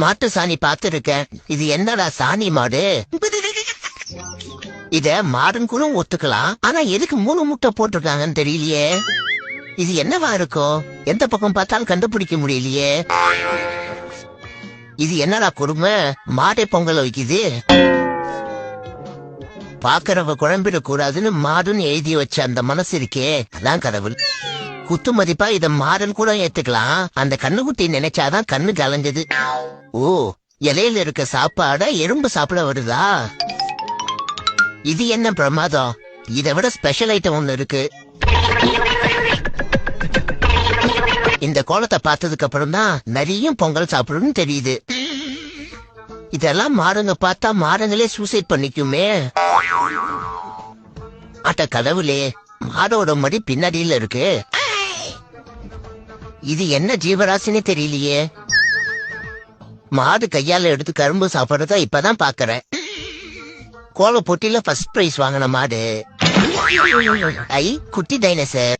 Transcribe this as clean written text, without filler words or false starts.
மாட்டு சாணி பார்த்திருக்கேன். இது என்னடா சாணி மாடு? இத மாடுன்னு கூட ஒத்துக்கலாம். ஆனா எதுக்கு 3 முட்டை போட்டிருக்காங்கன்னு தெரியலையே. இது என்னவா இருக்கும்? எந்த பக்கம் பார்த்தாலும் கண்டுபிடிக்க முடியலையே. இது என்னடா கொடுமை? மாடே பொங்கல் வைக்குது. பாக்குறவ குழம்பிட கூடாதுன்னு மாடுன்னு எழுதி வச்ச அந்த மனசு இருக்கே, அதான் கடவுள். குத்து மதிப்பா இத மாடுன்னு கூட ஏத்துக்கலாம். அந்த கண்ணுக்குட்டி நினைச்சாதான் கண்ணு கலஞ்சது. ஓ, இலையில இருக்க சாப்பாட எறும்பு சாப்பிட வருதா? இது என்ன பிரமாதம்? இதை விட ஸ்பெஷல் ஐட்டம் ஒண்ணு இருக்கு. இந்த கோலத்தை பார்த்ததுக்கு அப்புறம் தான் நிறைய பொங்கல் சாப்பிடணும்னு தெரியுது. இதெல்லாம் மாடுங்க பார்த்தா மாடுங்களே சூசைட் பண்ணிக்குமே. அட்ட கடவுளே, மாடோட மடி பின்னாடியில இருக்கு. இது என்ன ஜீவராசினே தெரியலையே. மாடு கையால எடுத்து கரும்பு சாப்பிடறத இப்பதான் பாக்குறேன். கோல போட்டியில ஃபர்ஸ்ட் பிரைஸ் வாங்கின மாடு. ஐ, குட்டி டைனோசர்.